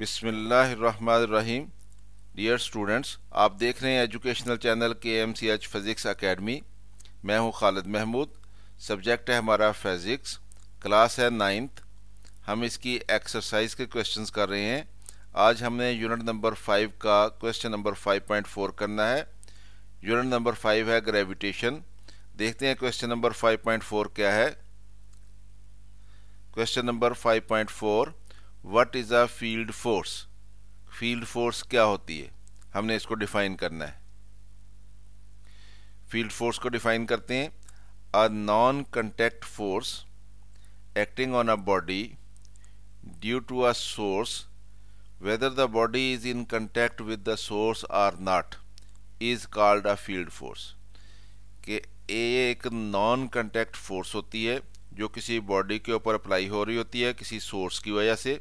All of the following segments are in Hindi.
बिस्मिल्लाहिर्रहमानिर्रहीम। डियर स्टूडेंट्स, आप देख रहे हैं educational channel KMCH physics academy. मैं हूं खालिद महमूद। सब्जेक्ट है हमारा फिज़िक्स, क्लास है 9th। हम इसकी एक्सरसाइज के क्वेश्चंस कर रहे हैं। आज हमने यूनिट नंबर 5 का क्वेश्चन नंबर 5.4 करना है। यूनिट नंबर 5 है ग्रेविटेशन। देखते हैं क्वेश्चन नंबर 5.4 क्या है। Question number 5.4, what is a field force. Field force क्या होती है, हमने इसको डिफाइन करना है। फील्ड फोर्स को डिफाइन करते हैं, a non contact force acting on a body due to a source whether the body is in contact with the source or not is called a field force। कि ये एक नॉन कंटैक्ट फोर्स होती है जो किसी बॉडी के ऊपर अप्लाई हो रही होती है किसी सोर्स की वजह से।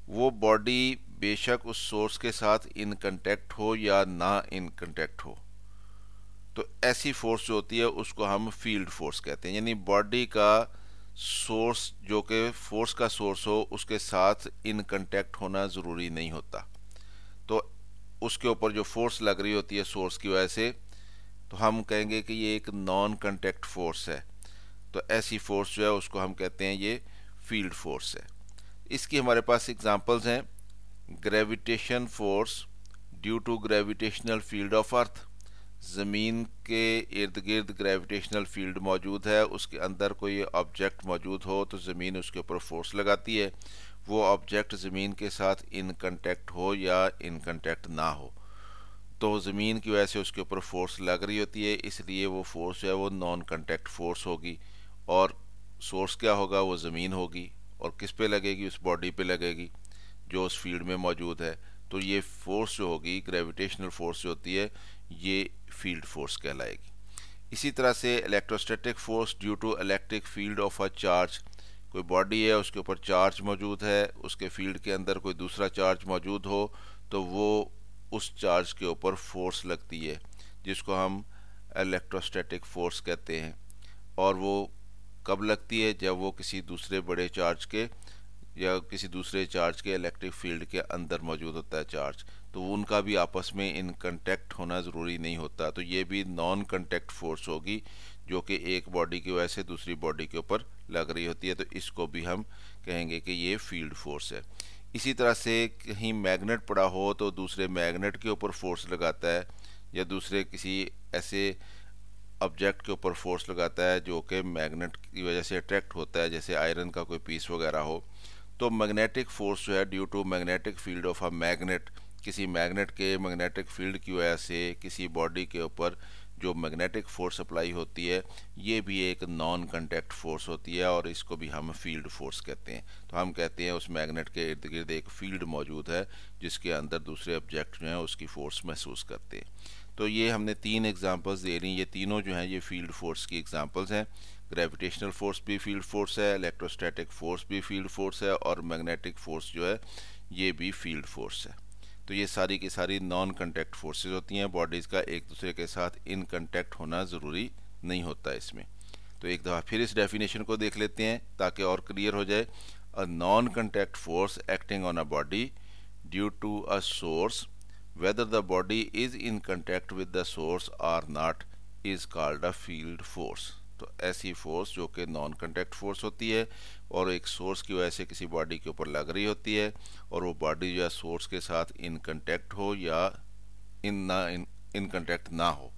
वो बॉडी बेशक उस सोर्स के साथ इन कंटैक्ट हो या ना इन कंटैक्ट हो, तो ऐसी फोर्स जो होती है उसको हम फील्ड फोर्स कहते हैं। यानी बॉडी का सोर्स जो कि फोर्स का सोर्स हो उसके साथ इन कंटैक्ट होना ज़रूरी नहीं होता, तो उसके ऊपर जो फोर्स लग रही होती है सोर्स की वजह से, तो हम कहेंगे कि ये एक नॉन कंटैक्ट फोर्स है। तो ऐसी फोर्स जो है उसको हम कहते हैं ये फील्ड फोर्स है। इसकी हमारे पास एग्जांपल्स हैं। Gravitation force due to gravitational field of earth. ज़मीन के इर्द गिर्द ग्रेविटेशनल फील्ड मौजूद है, उसके अंदर कोई ऑब्जेक्ट मौजूद हो तो ज़मीन उसके ऊपर फोर्स लगाती है। वो ऑब्जेक्ट ज़मीन के साथ इन कंटैक्ट हो या इन कंटैक्ट ना हो, तो ज़मीन की वजह से उसके ऊपर फोर्स लग रही होती है, इसलिए वो फोर्स जो है वो नॉन कंटैक्ट फोर्स होगी। और सोर्स क्या होगा, वो ज़मीन होगी। और किस पे लगेगी, उस बॉडी पे लगेगी जो उस फील्ड में मौजूद है। तो ये फोर्स जो होगी, ग्रेविटेशनल फोर्स जो होती है, ये फील्ड फोर्स कहलाएगी। इसी तरह से electrostatic force due to electric field of a charge. कोई बॉडी है, उसके ऊपर चार्ज मौजूद है, उसके फील्ड के अंदर कोई दूसरा चार्ज मौजूद हो, तो वो उस चार्ज के ऊपर फोर्स लगती है, जिसको हम इलेक्ट्रोस्टैटिक फोर्स कहते हैं। और वो कब लगती है, जब वो किसी दूसरे बड़े चार्ज के या किसी दूसरे चार्ज के इलेक्ट्रिक फील्ड के अंदर मौजूद होता है चार्ज, तो उनका भी आपस में इन कंटैक्ट होना ज़रूरी नहीं होता। तो ये भी नॉन कंटैक्ट फोर्स होगी जो कि एक बॉडी की वजह से दूसरी बॉडी के ऊपर लग रही होती है, तो इसको भी हम कहेंगे कि ये फील्ड फोर्स है। इसी तरह से कहीं मैग्नेट पड़ा हो तो दूसरे मैग्नेट के ऊपर फोर्स लगाता है, या दूसरे किसी ऐसे ऑब्जेक्ट के ऊपर फोर्स लगाता है जो कि मैग्नेट की वजह से अट्रैक्ट होता है, जैसे आयरन का कोई पीस वगैरह हो। तो मैग्नेटिक फोर्स जो है due to magnetic field of a magnet, किसी मैग्नेट के मैग्नेटिक फील्ड की वजह से किसी बॉडी के ऊपर जो मैग्नेटिक फोर्स अप्लाई होती है, ये भी एक नॉन कंटैक्ट फोर्स होती है और इसको भी हम फील्ड फोर्स कहते हैं। तो हम कहते हैं उस मैग्नेट के इर्द गिर्द एक फील्ड मौजूद है जिसके अंदर दूसरे ऑब्जेक्ट जो हैं उसकी फोर्स महसूस करते हैं। तो ये हमने 3 एग्जांपल्स दे रही हैं, ये तीनों जो हैं ये फील्ड फोर्स की एग्जांपल्स हैं। ग्रेविटेशनल फोर्स भी फील्ड फोर्स है, इलेक्ट्रोस्टैटिक फोर्स भी फील्ड फोर्स है, और मैग्नेटिक फोर्स जो है ये भी फील्ड फोर्स है। तो ये सारी की सारी नॉन कंटैक्ट फोर्सेस होती हैं। बॉडीज़ का एक दूसरे के साथ इन कंटैक्ट होना ज़रूरी नहीं होता इसमें। तो एक दफ़ा फिर इस डेफिनेशन को देख लेते हैं ताकि और क्लियर हो जाए। A non contact force acting on a body due to a source whether the body is in contact with the source or not is called a field force। तो ऐसी फोर्स जो कि नॉन कंटैक्ट फोर्स होती है और एक सोर्स की वजह से किसी बॉडी के ऊपर लग रही होती है, और वो बॉडी जो है सोर्स के साथ इन कंटैक्ट हो या इन कंटैक्ट ना हो,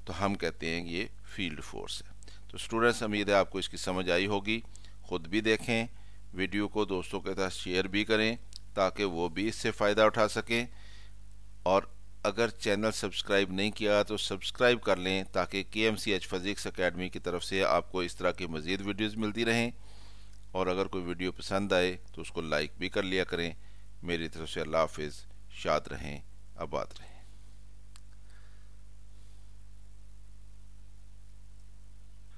तो हम कहते हैं ये फील्ड फोर्स है। तो स्टूडेंट्स, उम्मीद है आपको इसकी समझ आई होगी। ख़ुद भी देखें, वीडियो को दोस्तों के साथ शेयर भी करें ताकि वो भी इससे फ़ायदा उठा सकें। और अगर चैनल सब्सक्राइब नहीं किया तो सब्सक्राइब कर लें ताकि KMCH फिज़िक्स एकेडमी की तरफ से आपको इस तरह की मज़ीद वीडियोज़ मिलती रहें। और अगर कोई वीडियो पसंद आए तो उसको लाइक भी कर लिया करें। मेरी तरफ से अल्लाह हाफ़िज़। शाद रहें, आबाद रहें।